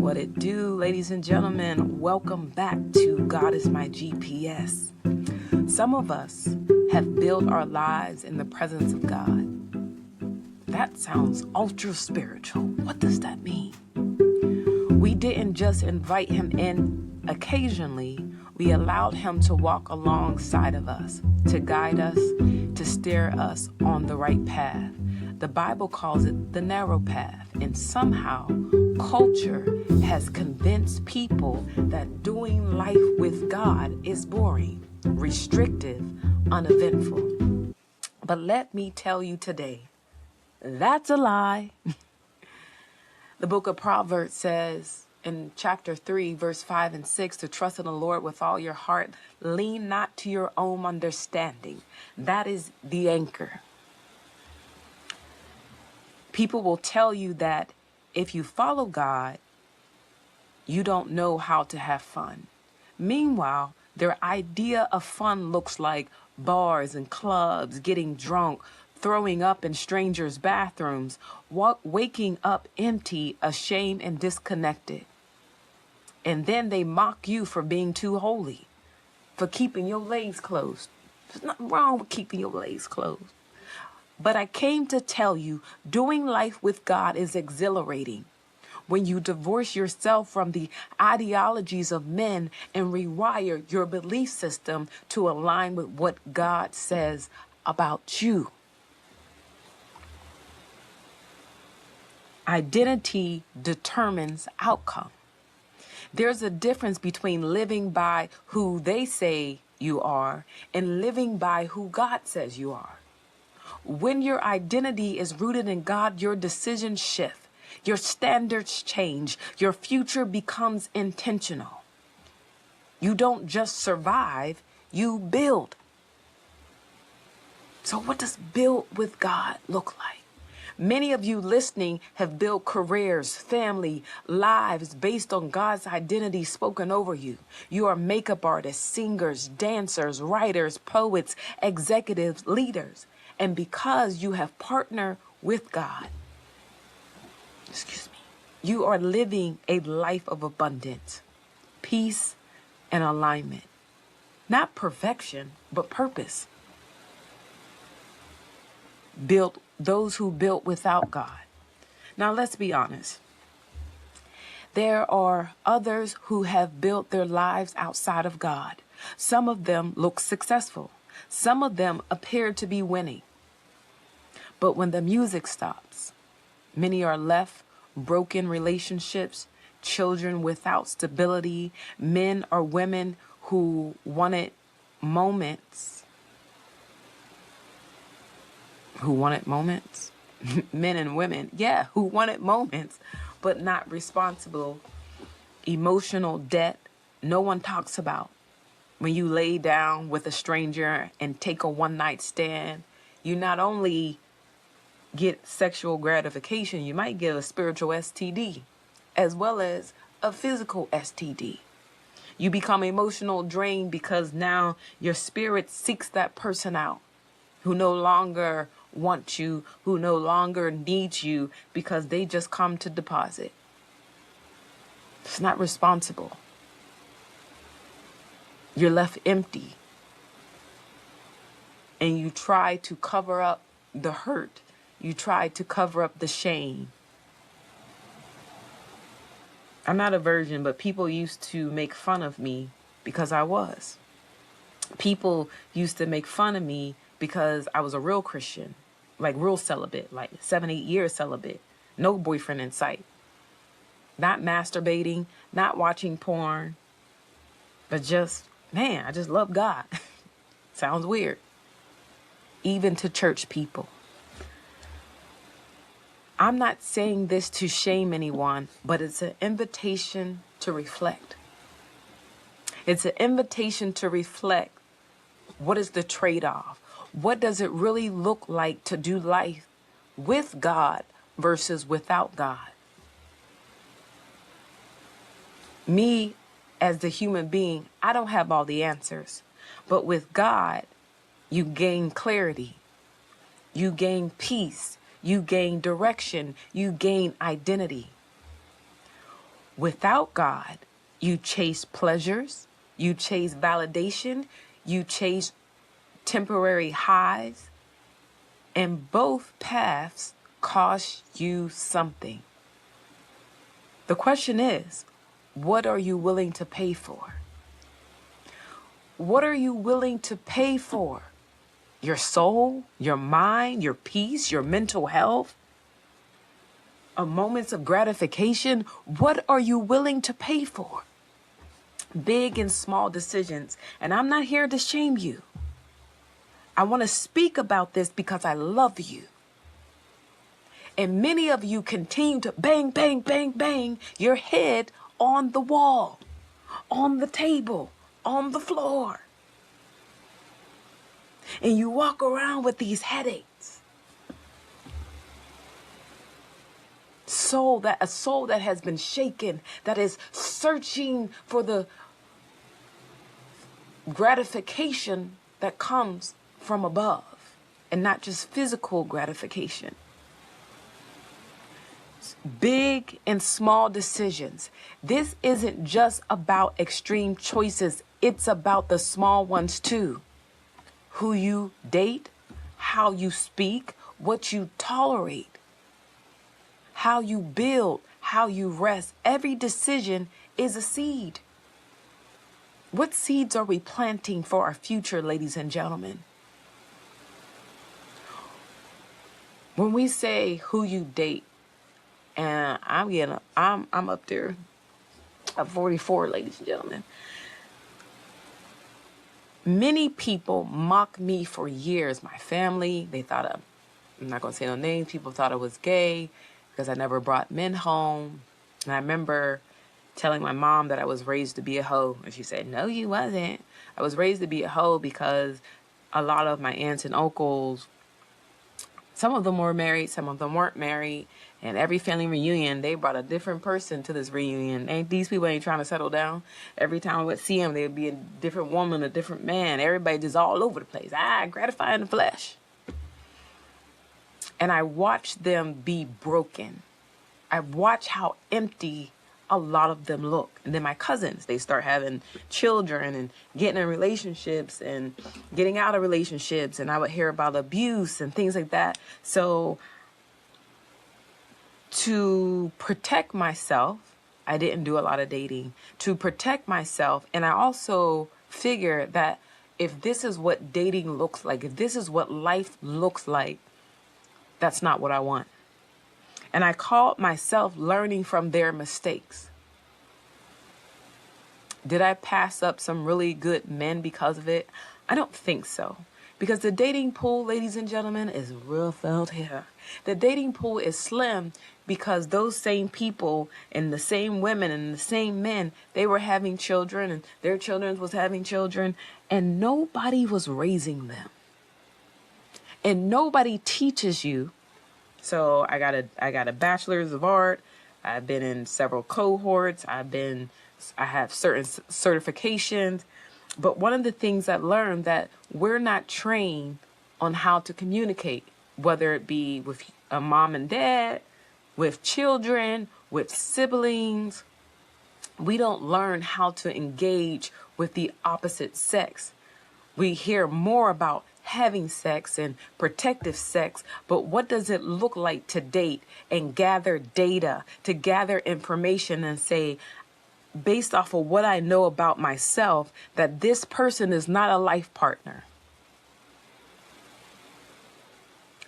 What it do, ladies and gentlemen? Welcome back to God is My GPS. Some of us have built our lives in the presence of God. That sounds ultra spiritual. What does that mean? We didn't just invite him in occasionally. We allowed him to walk alongside of us, to guide us, to steer us on the right path. The Bible calls it the narrow path, and somehow culture has convinced people that doing life with God is boring, restrictive, uneventful. But let me tell you today, that's a lie. The book of Proverbs says in chapter 3, verse 5 and 6, to trust in the Lord with all your heart, lean not to your own understanding. That is the anchor. People will tell you that if you follow God, you don't know how to have fun. Meanwhile, their idea of fun looks like bars and clubs, getting drunk, throwing up in strangers' bathrooms, waking up empty, ashamed, and disconnected. And then they mock you for being too holy, for keeping your legs closed. There's nothing wrong with keeping your legs closed. But I came to tell you, doing life with God is exhilarating. When you divorce yourself from the ideologies of men and rewire your belief system to align with what God says about you. Identity determines outcome. There's a difference between living by who they say you are and living by who God says you are. When your identity is rooted in God, your decisions shift, your standards change, your future becomes intentional. You don't just survive, you build. So what does build with God look like? Many of you listening have built careers, family, lives based on God's identity spoken over you. You are makeup artists, singers, dancers, writers, poets, executives, leaders. And because you have partnered with God, you are living a life of abundance, peace, and alignment. Not perfection, but purpose. Those who built without God. Now let's be honest. There are others who have built their lives outside of God. Some of them look successful. Some of them appear to be winning. But when the music stops, many are left broken relationships, children without stability, men or women who wanted moments. Who wanted moments? Men and women, who wanted moments, but not responsible. Emotional debt no one talks about. When you lay down with a stranger and take a one-night stand, you not only get sexual gratification, you might get a spiritual STD, as well as a physical STD. You become emotional drained because now your spirit seeks that person out who no longer wants you, who no longer needs you because they just come to deposit. It's not responsible. You're left empty. And you try to cover up the hurt. You try to cover up the shame. I'm not a virgin, but people used to make fun of me because I was. People used to make fun of me because I was a real Christian, like real celibate, like 7-8 years celibate, no boyfriend in sight, not masturbating, not watching porn, but just, man, I just love God. Sounds weird. Even to church people. I'm not saying this to shame anyone, but it's an invitation to reflect. It's an invitation to reflect. What is the trade-off? What does it really look like to do life with God versus without God? Me, as the human being, I don't have all the answers. But with God, you gain clarity. You gain peace. You gain direction. You gain identity. Without God, you chase pleasures, you chase validation, you chase temporary highs, and both paths cost you something. The question is, what are you willing to pay for? What are you willing to pay for? Your soul, your mind, your peace, your mental health, a moments of gratification? What are you willing to pay for? Big and small decisions. And I'm not here to shame you. I want to speak about this because I love you. And many of you continue to bang, bang, bang, bang your head on the wall, on the table, on the floor. And you walk around with these headaches. A soul that has been shaken, that is searching for the gratification that comes from above, and not just physical gratification. Big and small decisions. This isn't just about extreme choices. It's about the small ones too. Who you date, how you speak, what you tolerate, how you build, how you rest. Every decision is a seed. What seeds are we planting for our future, ladies and gentlemen? When we say who you date, and I'm up there at 44, ladies and gentlemen. Many people mocked me for years. My family, they thought I'm not going to say no names. People thought I was gay because I never brought men home. And I remember telling my mom that I was raised to be a hoe. And she said, no, you wasn't. I was raised to be a hoe because a lot of my aunts and uncles, some of them were married, some of them weren't married. And every family reunion, they brought a different person to this reunion. These people ain't trying to settle down. Every time I would see them, they would be a different woman, a different man. Everybody just all over the place. Gratifying the flesh. And I watched them be broken. I watched how empty a lot of them look. And then my cousins, they start having children and getting in relationships and getting out of relationships. And I would hear about abuse and things like that. So to protect myself, I didn't do a lot of dating. To protect myself, and I also figured that if this is what dating looks like, if this is what life looks like, that's not what I want. And I called myself learning from their mistakes. Did I pass up some really good men because of it? I don't think so. Because the dating pool, ladies and gentlemen, is real felt here. The dating pool is slim because those same people and the same women and the same men, they were having children and their children was having children, and nobody was raising them. And nobody teaches you. So I got a bachelor's of art. I've been in several cohorts. I have certain certifications. But one of the things I learned that we're not trained on how to communicate, whether it be with a mom and dad, with children, with siblings. We don't learn how to engage with the opposite sex. We hear more about having sex and protective sex, but what does it look like to date and gather data, to gather information and say, based off of what I know about myself, that this person is not a life partner.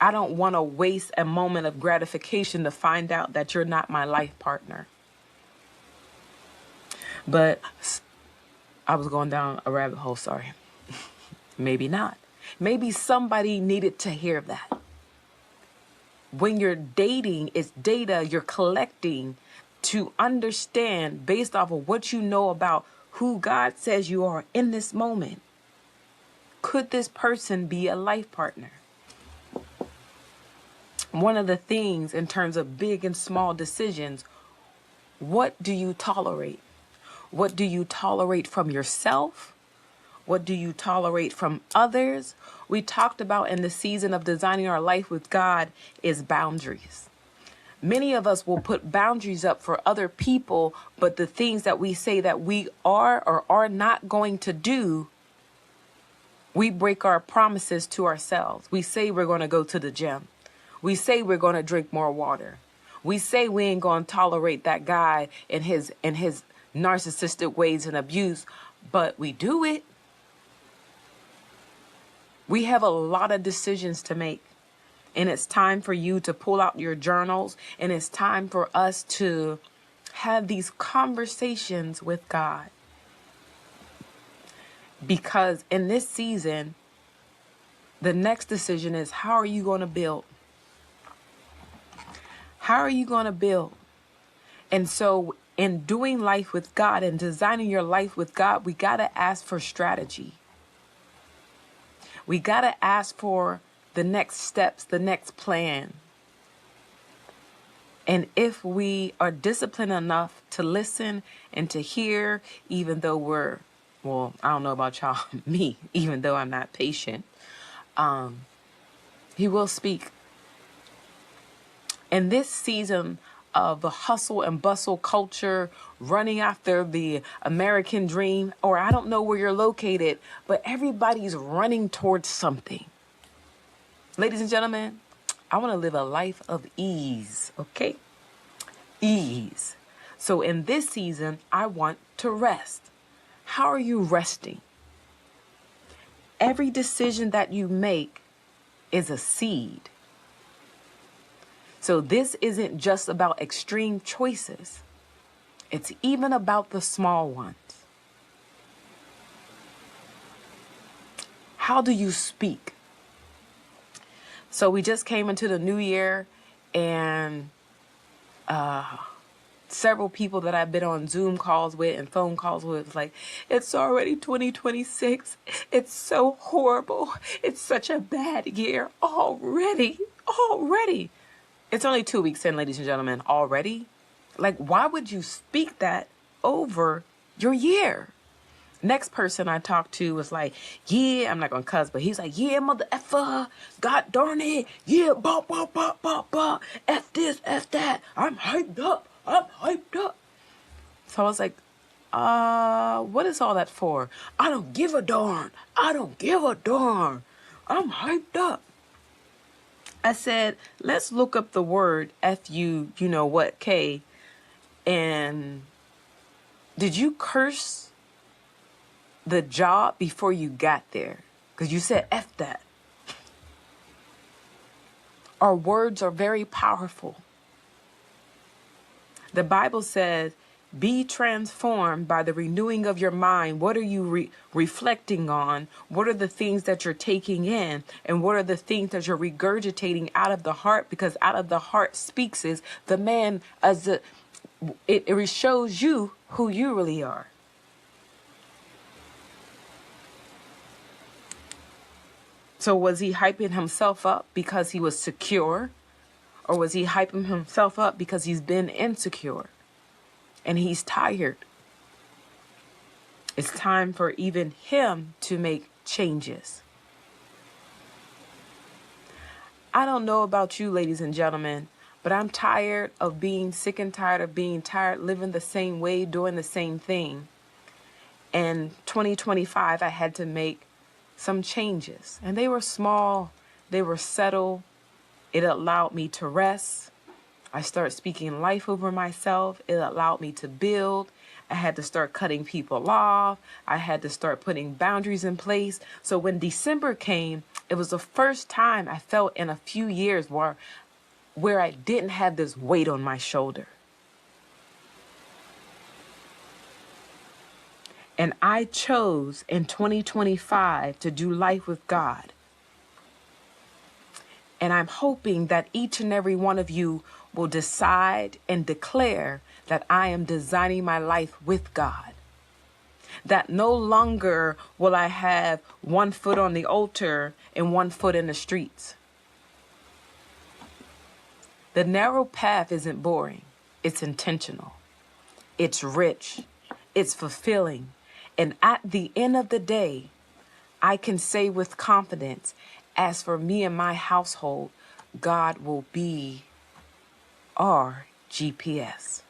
I don't want to waste a moment of gratification to find out that you're not my life partner. But I was going down a rabbit hole, sorry. Maybe not. Maybe somebody needed to hear that. When you're dating, it's data you're collecting to understand based off of what you know about who God says you are in this moment. Could this person be a life partner? One of the things in terms of big and small decisions, what do you tolerate? What do you tolerate from yourself? What do you tolerate from others? We talked about in the season of designing our life with God is boundaries. Many of us will put boundaries up for other people, but the things that we say that we are or are not going to do, we break our promises to ourselves. We say we're going to go to the gym. We say we're going to drink more water. We say we ain't going to tolerate that guy and his narcissistic ways and abuse, but we do it. We have a lot of decisions to make. And it's time for you to pull out your journals, and it's time for us to have these conversations with God. Because in this season, the next decision is, how are you going to build? How are you going to build? And so in doing life with God and designing your life with God, we got to ask for strategy. We got to ask for the next steps, the next plan. And if we are disciplined enough to listen and to hear, even though I don't know about y'all, me, even though I'm not patient, he will speak. In this season of the hustle and bustle culture, running after the American dream, or I don't know where you're located, but everybody's running towards something. Ladies and gentlemen, I want to live a life of ease, okay? Ease. So in this season, I want to rest. How are you resting? Every decision that you make is a seed. So this isn't just about extreme choices. It's even about the small ones. How do you speak? So we just came into the new year, and several people that I've been on Zoom calls with and phone calls with was like, it's already 2026. It's so horrible. It's such a bad year already. It's only 2 weeks in, ladies and gentlemen, already. Like, why would you speak that over your year? Next person I talked to was like, yeah, I'm not going to cuss, but he's like, yeah, mother effer, god darn it, yeah, bah, bah, bah, bah, bah, F this, F that, I'm hyped up. So I was like, what is all that for? I don't give a darn. I'm hyped up. I said, let's look up the word F-U, you know what, K, and did you curse the job before you got there? Because you said F that. Our words are very powerful. The Bible says, be transformed by the renewing of your mind. What are you reflecting on? What are the things that you're taking in? And what are the things that you're regurgitating out of the heart? Because out of the heart speaks is the man, it shows you who you really are. So was he hyping himself up because he was secure? Or was he hyping himself up because he's been insecure and he's tired? It's time for even him to make changes. I don't know about you, ladies and gentlemen, but I'm tired of being sick and tired of being tired, living the same way, doing the same thing. In 2025, I had to make some changes, and they were small, they were subtle. It allowed me to rest. I started speaking life over myself. It allowed me to build. I had to start cutting people off. I had to start putting boundaries in place. So when December came, it was the first time I felt in a few years where I didn't have this weight on my shoulder. And I chose in 2025 to do life with God. And I'm hoping that each and every one of you will decide and declare that I am designing my life with God. That no longer will I have one foot on the altar and one foot in the streets. The narrow path isn't boring. It's intentional. It's rich. It's fulfilling. And at the end of the day, I can say with confidence, as for me and my household, God will be our GPS.